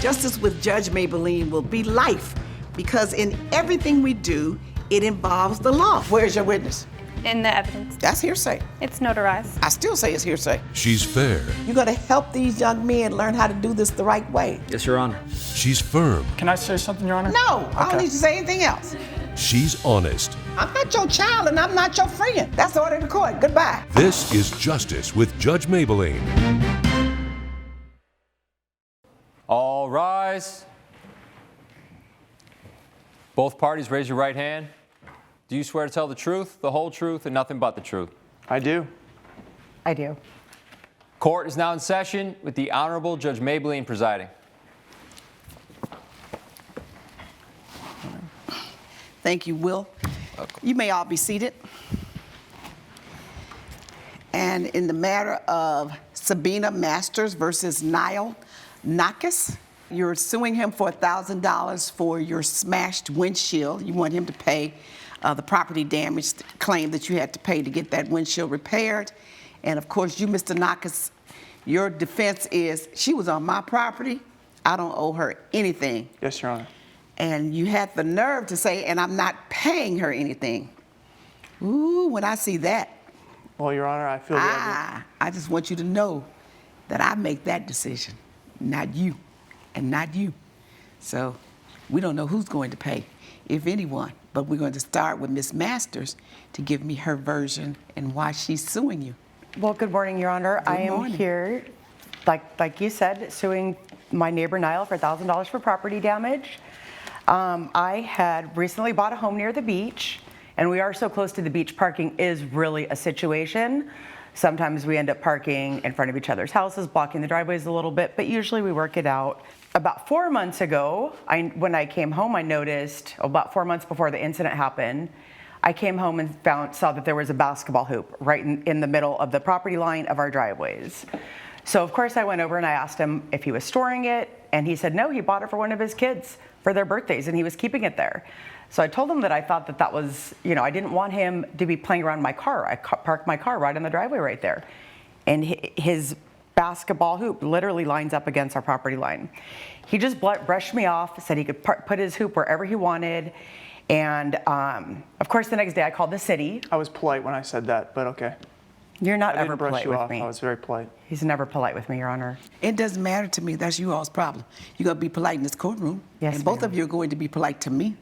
Justice with Judge Mablean will be life because in everything we do, it involves the law. Where's your witness? In the evidence. That's hearsay. It's notarized. I still say it's hearsay. She's fair. You got to help these young men learn how to do this the right way. Yes, Your Honor. She's firm. Can I say something, Your Honor? No, I don't need to say anything else. She's honest. I'm not your child and I'm not your friend. That's the order of the court. Goodbye. This is Justice with Judge Mablean. All rise. Both parties, raise your right hand. Do you swear to tell the truth, the whole truth, and nothing but the truth? I do. I do. Court is now in session with the Honorable Judge Mablean presiding. Thank you, Will. You may all be seated. And in the matter of Sabina Masters versus Niall Mathis, you're suing him for $1,000 for your smashed windshield. You want him to pay the property damage claim that you had to pay to get that windshield repaired. And of course, you, Mr. Mathis, your defense is she was on my property. I don't owe her anything. Yes, Your Honor. And you had the nerve to say, and I'm not paying her anything. Ooh, when I see that. Well, Your Honor, I feel I just want you to know that I make that decision, not you, and not you. So we don't know who's going to pay, if anyone. But we're going to start with Ms. Masters to give me her version and why she's suing you. Well, good morning, Your Honor. I am here, like you said, suing my neighbor Niall for $1,000 for property damage. I had recently bought a home near the beach, and we are so close to the beach, parking is really a situation. Sometimes we end up parking in front of each other's houses, blocking the driveways a little bit, but usually we work it out. About 4 months ago, when I came home, I noticed, about 4 months before the incident happened, I came home and saw that there was a basketball hoop right in the middle of the property line of our driveways. So of course I went over and I asked him if he was storing it, and he said no, he bought it for one of his kids for their birthdays and he was keeping it there. So I told him that I thought that was, I didn't want him to be playing around my car. I parked my car right in the driveway right there. And his basketball hoop literally lines up against our property line. He just brushed me off, said he could put his hoop wherever he wanted. And of course, the next day I called the city. I was polite when I said that, but okay. You're not I ever didn't brush polite you with off. me. I was very polite. He's never polite with me, Your Honor. It doesn't matter to me. That's you all's problem. You're going to be polite in this courtroom. Yes, and both ma'am. of you are going to be polite to me.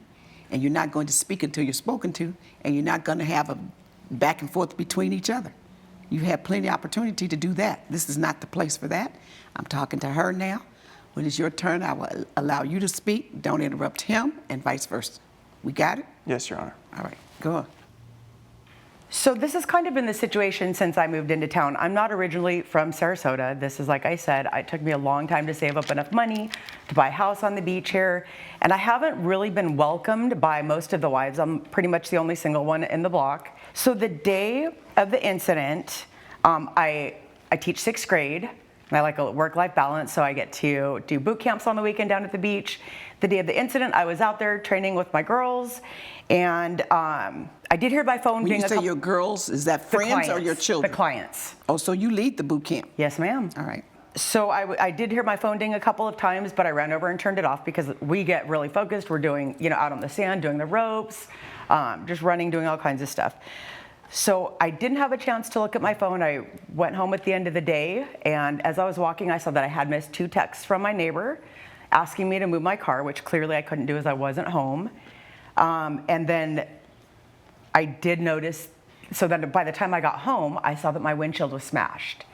And you're not going to speak until you're spoken to. And you're not going to have a back and forth between each other. You have plenty of opportunity to do that. This is not the place for that. I'm talking to her now. When it's your turn, I will allow you to speak. Don't interrupt him, and vice versa. We got it? Yes, Your Honor. All right, go on. So this has kind of been the situation since I moved into town. I'm not originally from Sarasota. This is, like I said, it took me a long time to save up enough money to buy a house on the beach here. And I haven't really been welcomed by most of the wives. I'm pretty much the only single one in the block. So the day of the incident, I teach sixth grade. And I like a work-life balance, so I get to do boot camps on the weekend down at the beach. The day of the incident, I was out there training with my girls, and I did hear my phone When being you say your girls, is that friends or your children? The clients. Oh, so you lead the boot camp? Yes, ma'am. All right. So I did hear my phone ding a couple of times, but I ran over and turned it off because we get really focused. We're doing, out on the sand, doing the ropes, just running, doing all kinds of stuff. So I didn't have a chance to look at my phone. I went home at the end of the day, and as I was walking, I saw that I had missed 2 texts from my neighbor asking me to move my car, which clearly I couldn't do as I wasn't home. And then I did notice, so then by the time I got home, I saw that my windshield was smashed.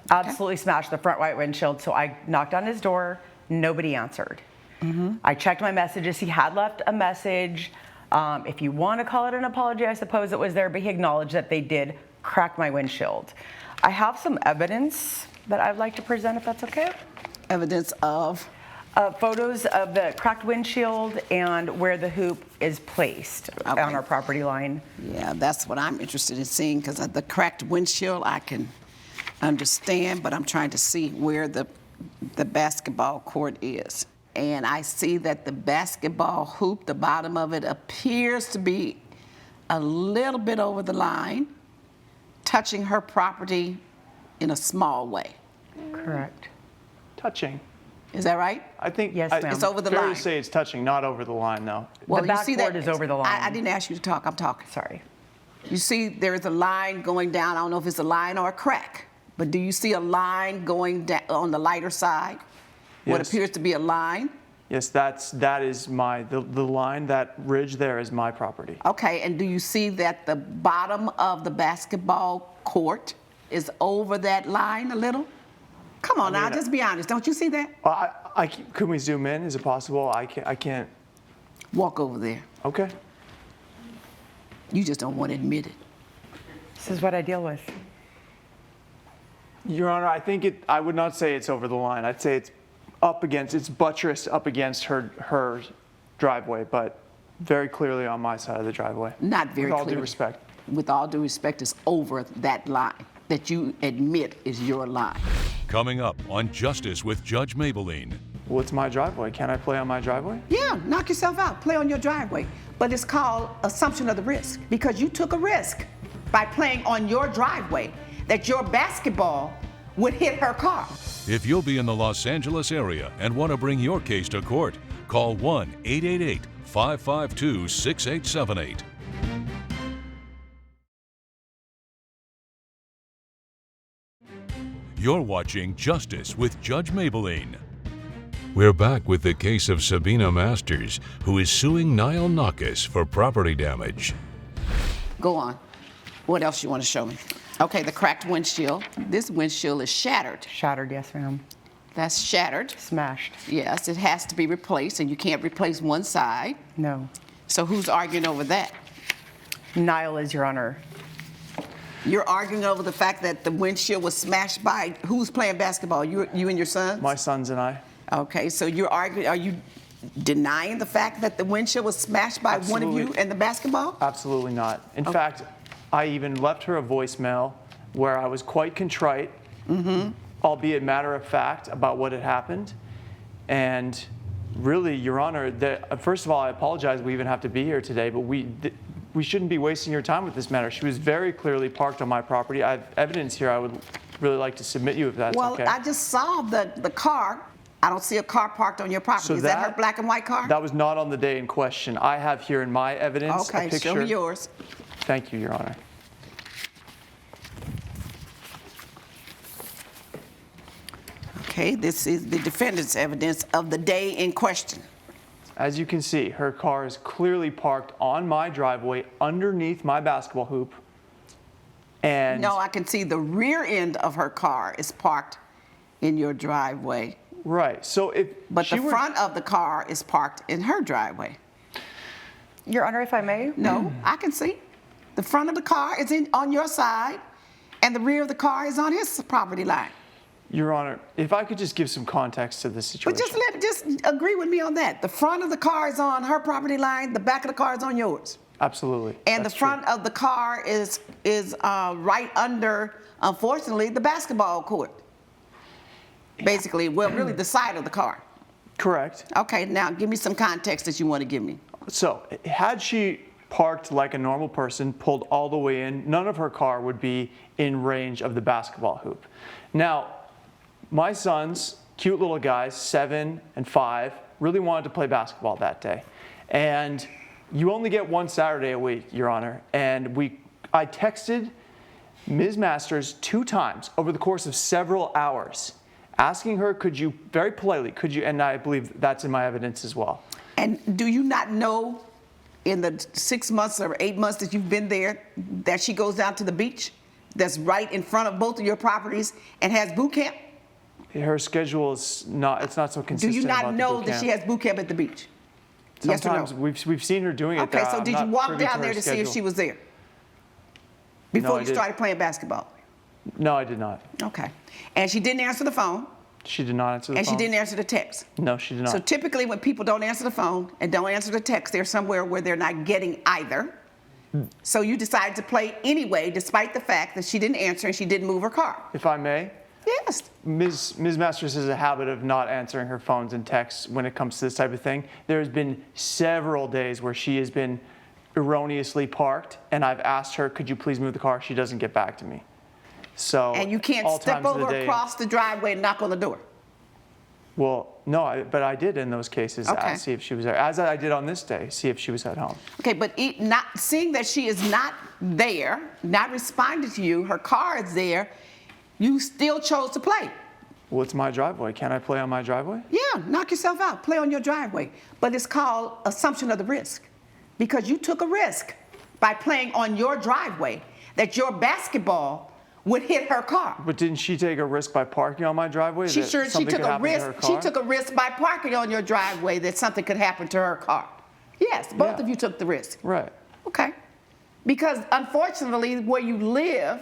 Absolutely smashed, the front right windshield. So I knocked on his door, nobody answered. I checked my messages, he had left a message. If you want to call it an apology, I suppose it was there, but he acknowledged that they did crack my windshield. I have some evidence that I'd like to present, if that's okay. Evidence of? Photos of the cracked windshield and where the hoop is placed on our property line. Yeah, that's what I'm interested in seeing, because the cracked windshield I can understand, but I'm trying to see where the basketball court is. And I see that the basketball hoop, the bottom of it, appears to be a little bit over the line, touching her property in a small way. Correct. Touching. Is that right? I think Yes, ma'am. It's over the fair line. to say it's touching, not over the line, though. Well, The you see that backboard is over the line. I didn't ask you to talk. I'm talking. Sorry. You see there's a line going down. I don't know if it's a line or a crack, but do you see a line going down on the lighter side? What Yes. appears to be a line? Yes, that is the line, that ridge there is my property. Okay, and do you see that the bottom of the basketball court is over that line a little? Come on now, mean, just be honest. Don't you see that? Can we zoom in? Is it possible? I can't. Walk over there. Okay. You just don't want to admit it. This is what I deal with. Your Honor, I would not say it's over the line. I'd say it's buttressed up against her driveway, but very clearly on my side of the driveway. Not very With all clearly. due respect. With all due respect, it's over that line that you admit is your line. Coming up on Justice with Judge Mablean. Well, it's my driveway. Can I play on my driveway? Yeah, knock yourself out. Play on your driveway. But it's called assumption of the risk because you took a risk by playing on your driveway that your basketball would hit her car. If you'll be in the Los Angeles area and want to bring your case to court, call 1-888-552-6878. You're watching Justice with Judge Mablean. We're back with the case of Sabina Masters, who is suing Niall Nakas for property damage. Go on. What else you want to show me? Okay, the cracked windshield. This windshield is shattered. Shattered, yes, ma'am. That's shattered. Smashed. Yes, it has to be replaced, and you can't replace one side. No. So who's arguing over that? Niall is, Your Honor. You're arguing over the fact that the windshield was smashed by who's playing basketball? You and your sons? My sons and I. Okay, so you're arguing, are you denying the fact that the windshield was smashed by one of you Absolutely. and the basketball? Absolutely not. In fact, I even left her a voicemail where I was quite contrite, albeit matter of fact, about what had happened. And really, Your Honor, first of all, I apologize we even have to be here today, but we shouldn't be wasting your time with this matter. She was very clearly parked on my property. I have evidence here I would really like to submit you if that's Well, okay. I just saw the car. I don't see a car parked on your property. So Is that her black and white car? That was not on the day in question. I have here in my evidence a Okay, picture. show me yours. Thank you, Your Honor. Okay, this is the defendant's evidence of the day in question. As you can see, her car is clearly parked on my driveway underneath my basketball hoop. And No, I can see the rear end of her car is parked in your driveway, right. So if but she the were, front of the car is parked in her driveway. Your Honor, if I may? No, I can see. The front of the car is on your side, and the rear of the car is on his property line. Your Honor, if I could just give some context to this But situation. just agree with me on that. The front of the car is on her property line. The back of the car is on yours. Absolutely. And That's the front of the car is right under, unfortunately, the basketball court. Basically, well, really the side of the car. correct. Okay, now give me some context that you want to give me. So had she parked like a normal person, pulled all the way in, none of her car would be in range of the basketball hoop. Now, my sons, cute little guys, 7 and 5, really wanted to play basketball that day. And you only get one Saturday a week, Your Honor. And I texted Ms. Masters 2 times over the course of several hours, asking her, very politely, and I believe that's in my evidence as well. And do you not know in the 6 months or 8 months that you've been there that she goes down to the beach that's right in front of both of your proproperties and has boot camp? Her schedule is it's not so Do consistent. you not about the know boot that camp. she has boot camp at the beach? Sometimes yes or no? we've seen her doing it. Okay, there. so I'm did you not walk privy down her there to see if schedule. she was there? No, Before I you didn't. started playing basketball? No, I did not. Okay. And she didn't answer the phone, She did not answer the and phone. she didn't answer the text. No, she did not. So typically when people don't answer the phone and don't answer the text, they're somewhere where they're not getting either. So you decided to play anyway, despite the fact that she didn't answer and she didn't move her car. If I may, Yes. Ms. Masters has a habit of not answering her phones and texts when it comes to this type of thing. There's been several days where she has been erroneously parked, and I've asked her, could you please move the car? She doesn't get back to me. So And you can't all step times of the over day- across the driveway and knock on the door. Well, no, but I did in those cases Okay. see if she was there, as I did on this day, see if she was at home. Okay, but not seeing that she is not there, not responding to you, her car is there, you still chose to play. Well, it's my driveway. Can I play on my driveway? Yeah, knock yourself out, play on your driveway. But it's called assumption of the risk, because you took a risk by playing on your driveway that your basketball would hit her car. But didn't she take a risk by parking on my driveway? She that sure she something took could a happen to risk. her She car? took a risk by parking on your driveway that something could happen to her car. Yes, both Yeah. of you took the risk. Right. Okay. Because unfortunately, where you live,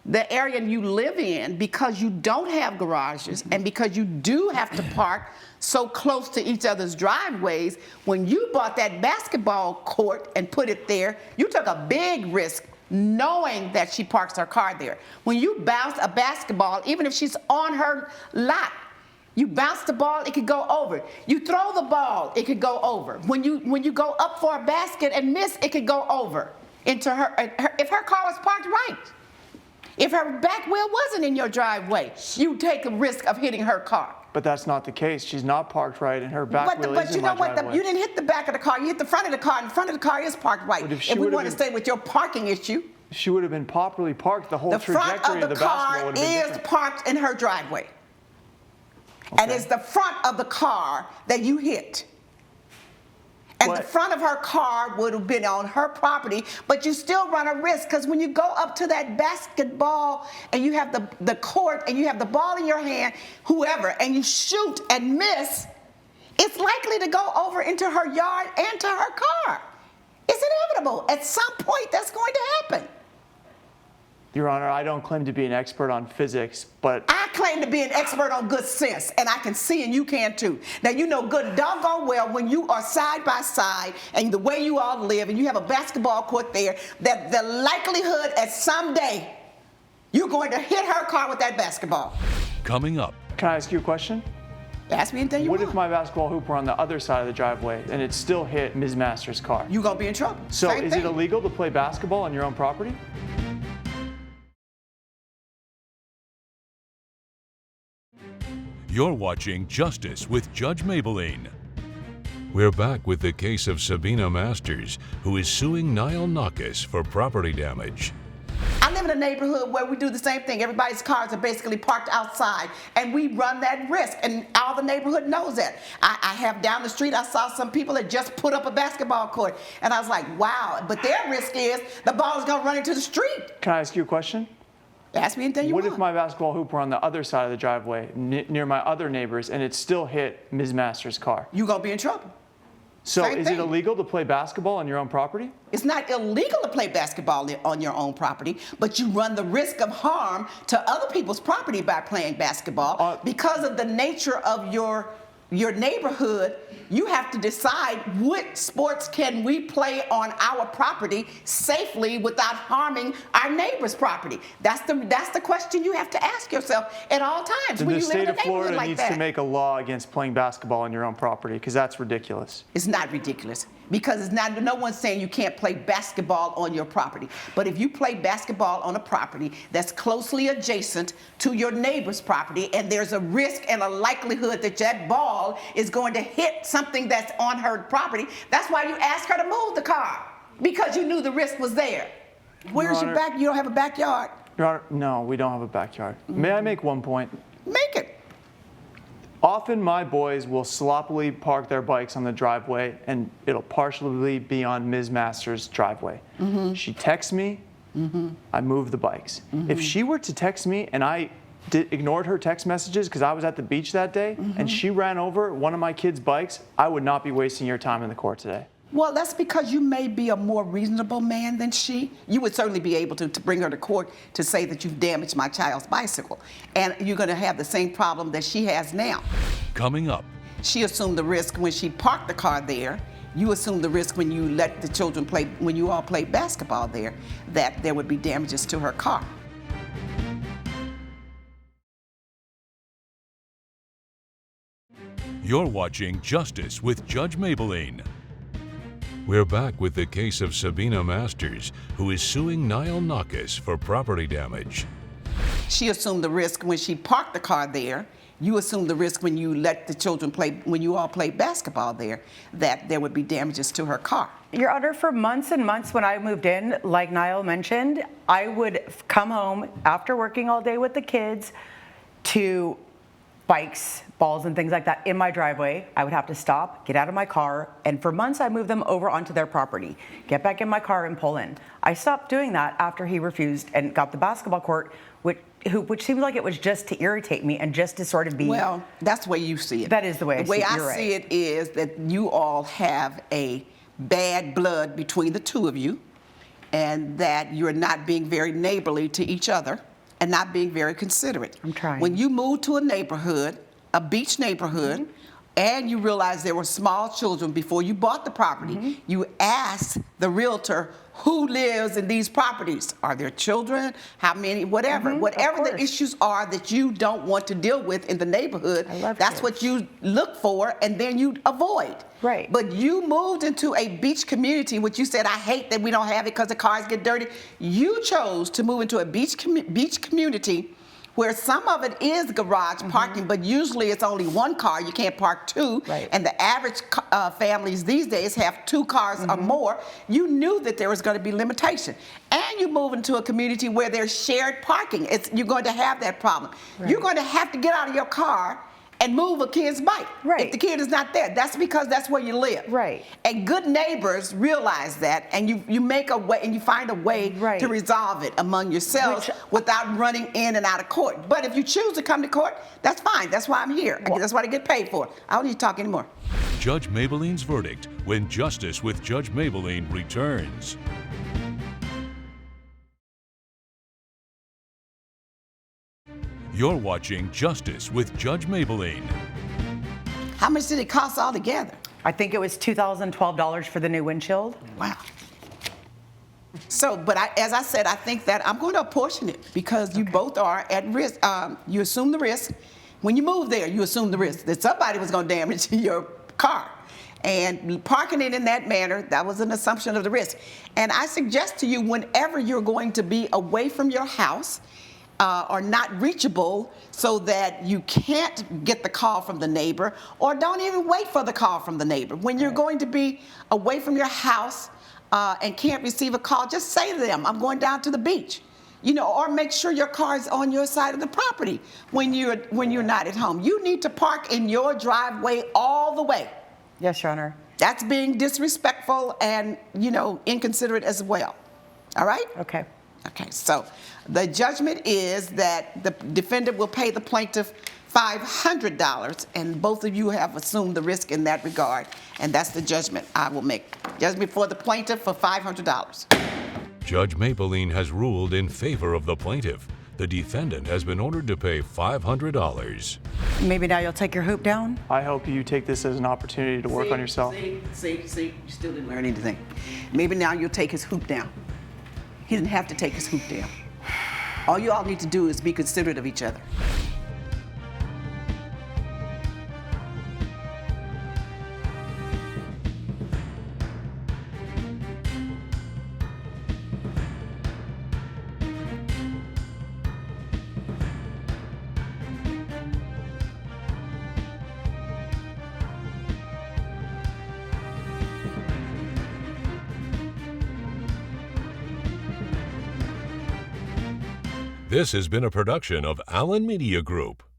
the area you live in, because you don't have garages and because you do have to park so close to each other's driveways, when you bought that basketball court and put it there, you took a big risk knowing that she parks her car there. When you bounce a basketball, even if she's on her lot, you bounce the ball, it could go over. You throw the ball, it could go over. When you go up for a basket and miss, it could go over into her if her car was parked right. If her back wheel wasn't in your driveway, you take a risk of hitting her car. But that's not the case. She's not parked right, and her back wheel But is you in know my what? driveway. You didn't hit the back of the car. You hit the front of the car, and the front of the car is parked right. But if she If we would've want to been- stay with your parking issue, If she would have been properly parked, the whole the front trajectory of of the the basketball car would have been is different. parked in her driveway. And Okay. it's the front of the car that you hit. And the But- front of her car would have been on her property, but you still run a risk because when you go up to that basketball and you have the court and you have the ball in your hand, whoever, and you shoot and miss, it's likely to go over into her yard and to her car. It's inevitable. At some point, that's going to happen. Your Honor, I don't claim to be an expert on physics, but I claim to be an expert on good sense, and I can see, and you can too. Now, you know good doggone well when you are side by side and the way you all live and you have a basketball court there, that the likelihood at someday you're going to hit her car with that basketball. Coming up, can I ask you a question? Ask me anything you What want. if my basketball hoop were on the other side of the driveway and it still hit Ms. Masters' car? You're going to be in trouble. So Same is it thing. illegal to play basketball on your own property? you're watching Justice with Judge Mablean. We're back with the case of Sabina Masters, who is suing Niall Nakas for property damage. I live in a neighborhood where we do the same thing. Everybody's cars are basically parked outside, and we run that risk, and all the neighborhood knows that. I have down the street, I saw some people that just put up a basketball court, and I was like, wow, but their risk is the ball is gonna run into the street. Can I ask you a question? Ask me anything you What want. if my basketball hoop were on the other side of the driveway, near my other neighbors, and it still hit Ms. Masters' car? You're gonna be in trouble. So Same is it thing. illegal to play basketball on your own property? It's not illegal to play basketball on your own property, but you run the risk of harm to other people's property by playing basketball. Because of the nature of your neighborhood, you have to decide what sports can we play on our property safely without harming our neighbor's property. That's the question you have to ask yourself at all times Then when the you live in state a of neighborhood Florida like needs that. to make a law against playing basketball on your own property, because that's ridiculous. It's not ridiculous because it's not, no one's saying you can't play basketball on your property. But if you play basketball on a property that's closely adjacent to your neighbor's property and there's a risk and a likelihood that that ball is going to hit something that's on her property, that's why you asked her to move the car, because you knew the risk was there. Where's your Honor- back? You don't have a backyard. Your Honor, no, we don't have a backyard. May I make one point? Make it. Often my boys will sloppily park their bikes on the driveway, and it'll partially be on Ms. Masters' driveway. She texts me, I move the bikes. If she were to text me and I ignored her text messages because I was at the beach that day, and she ran over one of my kids' bikes, I would not be wasting your time in the court today. Well, that's because you may be a more reasonable man than she. You would certainly be able to bring her to court to say that you've damaged my child's bicycle. And you're going to have the same problem that she has now. Coming up, She assumed the risk when she parked the car there. You assumed the risk when you let the children play, when you all played basketball there, that there would be damages to her car. you're watching Justice with Judge Mablean. We're back with the case of Sabina Masters, who is suing Niall Nakas for property damage. She assumed the risk when she parked the car there. you assume the risk when you let the children play, when you all played basketball there, that there would be damages to her car. Your Honor, for months and months when I moved in, like Niall mentioned, I would come home after working all day with the kids to bikes, balls, and things like that in my driveway. I would have to stop, get out of my car, and for months I moved them over onto their property, get back in my car and pull in. I stopped doing that after he refused and got the basketball court, which seemed like it was just to irritate me and just to sort of be. Well, that's the way you see it. That is the way I see it. The way I You're see right. it is that you all have a bad blood between the two of you, and that you're not being very neighborly to each other and not being very considerate. I'm trying. When you move to a neighborhood, a beach neighborhood, and you realize there were small children before you bought the property, you asked the realtor who lives in these properties. Are there children? How many? Whatever. Whatever the course. issues are that you don't want to deal with in the neighborhood, I love that's kids. what you look for and then you avoid. Right. But you moved into a beach community, which you said, I hate that we don't have it because the cars get dirty. You chose to move into a beach community where some of it is garage parking, but usually it's only one car. You can't park two. Right. And the average families these days have two cars or more. You knew that there was going to be limitation. And you move into a community where there's shared parking. You're going to have that problem. Right. You're going to have to get out of your car and move a kid's bike. Right. If the kid is not there, that's because that's where you live. Right. And good neighbors realize that, and you make a way, and you find a way Right. to resolve it among yourselves without running in and out of court. But if you choose to come to court, that's fine. That's why I'm here. That's what I get paid for. I don't need to talk anymore. Judge Mablean's verdict when Justice with Judge Mablean returns. You're watching Justice with Judge Mablean. How much did it cost altogether? I think it was $2,012 for the new windshield. Wow. So, but as I said, I think that I'm going to apportion it because you both are at risk. You assume the risk. When you move there, you assume the risk that somebody was going to damage your car. And parking it in that manner, that was an assumption of the risk. And I suggest to you, whenever you're going to be away from your house, or not reachable so that you can't get the call from the neighbor, or don't even wait for the call from the neighbor. When you're going to be away from your house and can't receive a call, just say to them, I'm going down to the beach. You know, or make sure your car is on your side of the property when you're not at home. You need to park in your driveway all the way. Yes, Your Honor. That's being disrespectful and, you know, inconsiderate as well. All right? Okay. Okay, so the judgment is that the defendant will pay the plaintiff $500, and both of you have assumed the risk in that regard, and that's the judgment I will make. Judgment for the plaintiff for $500. Judge Mablean has ruled in favor of the plaintiff. The defendant has been ordered to pay $500. Maybe now you'll take your hoop down? I hope you take this as an opportunity to work on yourself. See, you still didn't learn anything. Maybe now you'll take his hoop down. He didn't have to take his hoop down. All you all need to do is be considerate of each other. This has been a production of Allen Media Group.